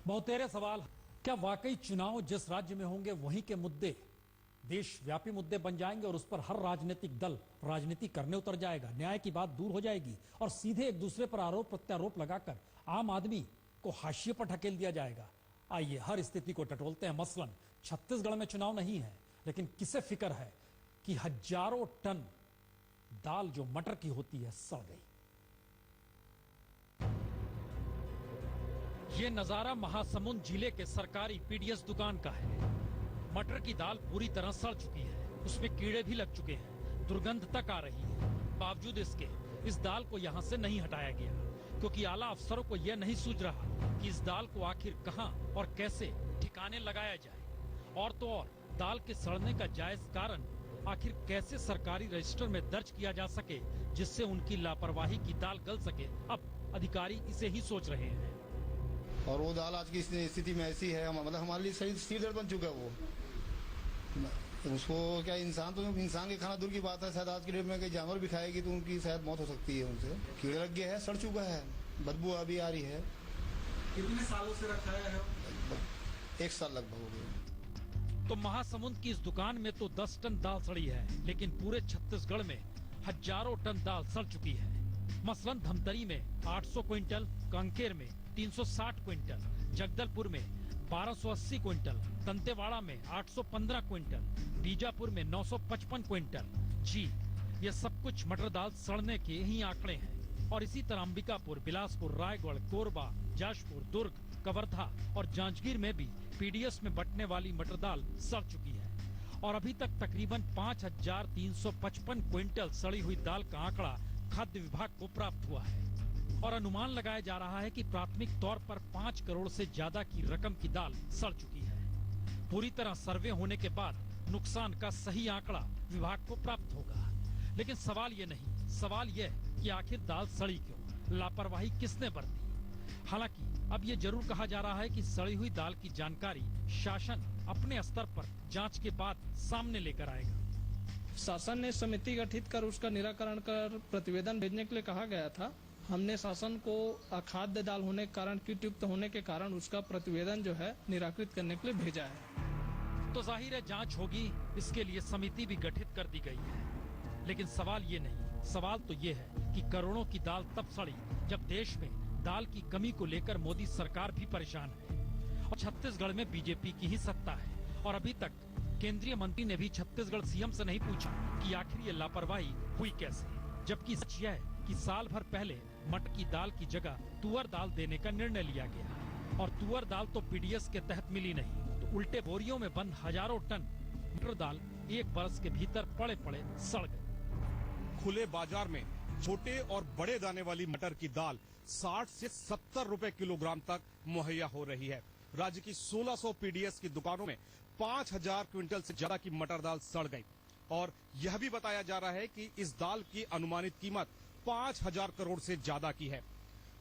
बहुतेरे सवाल। क्या वाकई चुनाव जिस राज्य में होंगे वहीं के मुद्दे देशव्यापी मुद्दे बन जाएंगे और उस पर हर राजनीतिक दल राजनीति करने उतर जाएगा? न्याय की बात दूर हो जाएगी और सीधे एक दूसरे पर आरोप प्रत्यारोप लगाकर आम आदमी को हाशिए पर ढकेल दिया जाएगा। आइए हर स्थिति को टटोलते हैं। मसलन छत्तीसगढ़ में चुनाव नहीं है, लेकिन किसे फिक्र है कि हजारों टन दाल जो मटर की होती है सड़ गई। ये नजारा महासमुंद जिले के सरकारी पीडीएस दुकान का है। मटर की दाल पूरी तरह सड़ चुकी है, उसमें कीड़े भी लग चुके हैं, दुर्गंध तक आ रही है। बावजूद इसके इस दाल को यहाँ से नहीं हटाया गया, क्योंकि आला अफसरों को यह नहीं सूझ रहा कि इस दाल को आखिर कहां और कैसे ठिकाने लगाया जाए। और तो और दाल के सड़ने का जायज कारण आखिर कैसे सरकारी रजिस्टर में दर्ज किया जा सके, जिससे उनकी लापरवाही की दाल गल सके। अब अधिकारी इसे ही सोच रहे हैं। और वो दाल आज की स्थिति में ऐसी है, मतलब हमारे लिए सही सिर दर्द बन चुका है वो। उसको क्या इंसान के खाना दूर की बात है, शायद आज की डेट में कई जानवर भी खाएगी तो उनकी शायद मौत हो सकती है। उनसे कीड़े लग गए हैं, सड़ चुका है, बदबू अभी आ रही है। कितने सालों से रखा है? 1 साल लगभग हो गया। तो महासमुंद की इस दुकान में तो 10 टन दाल सड़ी है, लेकिन पूरे छत्तीसगढ़ में हजारों टन दाल सड़ चुकी है। मसलन धमतरी में 800 क्विंटल, कांकेर में 360 क्विंटल, जगदलपुर में 1280 क्विंटल, दंतेवाड़ा में 815 क्विंटल, बीजापुर में 955 क्विंटल। जी, ये सब कुछ मटर दाल सड़ने के ही आंकड़े हैं। और इसी तरह अंबिकापुर, बिलासपुर, रायगढ़, कोरबा, जाजपुर, दुर्ग, कवर्धा और जांजगीर में भी पीडीएस में बंटने वाली मटर दाल सड़ चुकी है। और अभी तक तकरीबन 5355 क्विंटल सड़ी हुई दाल का आंकड़ा खाद्य विभाग को प्राप्त हुआ है। और अनुमान लगाया जा रहा है कि प्राथमिक तौर पर 5 करोड़ से ज्यादा की रकम की दाल सड़ चुकी है। पूरी तरह सर्वे होने के बाद नुकसान का सही आंकड़ा विभाग को प्राप्त होगा। लेकिन सवाल ये नहीं, सवाल ये कि आखिर दाल सड़ी क्यों, लापरवाही किसने बरती। हालांकि अब ये जरूर कहा जा रहा है कि सड़ी हुई दाल की जानकारी शासन अपने स्तर पर जांच के बाद सामने लेकर आएगा। शासन ने समिति गठित कर उसका निराकरण कर प्रतिवेदन भेजने के लिए कहा गया था। हमने शासन को अखाद्य दाल होने के कारण, कीटयुक्त होने के कारण उसका प्रतिवेदन जो है निराकृत करने के लिए भेजा है। तो जाहिर है जांच होगी, इसके लिए समिति भी गठित कर दी गई है। लेकिन सवाल ये नहीं, सवाल तो ये है कि करोड़ों की दाल तब सड़ी जब देश में दाल की कमी को लेकर मोदी सरकार भी परेशान है और छत्तीसगढ़ में बीजेपी की ही सत्ता है। और अभी तक केंद्रीय मंत्री ने भी छत्तीसगढ़ सीएम से नहीं पूछा कि आखिर ये लापरवाही हुई कैसे, जबकि सच यह है कि साल भर पहले मटर की दाल की जगह तुअर दाल देने का निर्णय लिया गया। और तुअर दाल तो पीडीएस के तहत मिली नहीं, तो उल्टे बोरियों में बंद हजारों टन मटर दाल 1 बरस के भीतर पड़े पड़े सड़ गए। खुले बाजार में छोटे और बड़े दाने वाली मटर की दाल 60 से 70 रुपए किलोग्राम तक मुहैया हो रही है। राज्य की 1600 पीडीएस की दुकानों में 5000 क्विंटल से ज्यादा की मटर दाल सड़ गई। और यह भी बताया जा रहा है कि इस दाल की अनुमानित कीमत 5000 करोड़ से ज्यादा की है।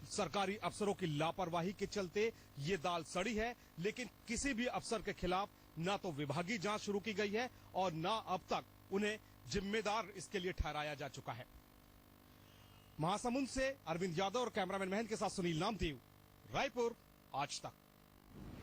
सरकारी अफसरों की लापरवाही के चलते ये दाल सड़ी है, लेकिन किसी भी अफसर के खिलाफ न तो विभागीय जांच शुरू की गई है और न अब तक उन्हें जिम्मेदार इसके लिए ठहराया जा चुका है। महासमुंद से अरविंद यादव और कैमरामैन महंत के साथ सुनील नामदेव, रायपुर, आज तक।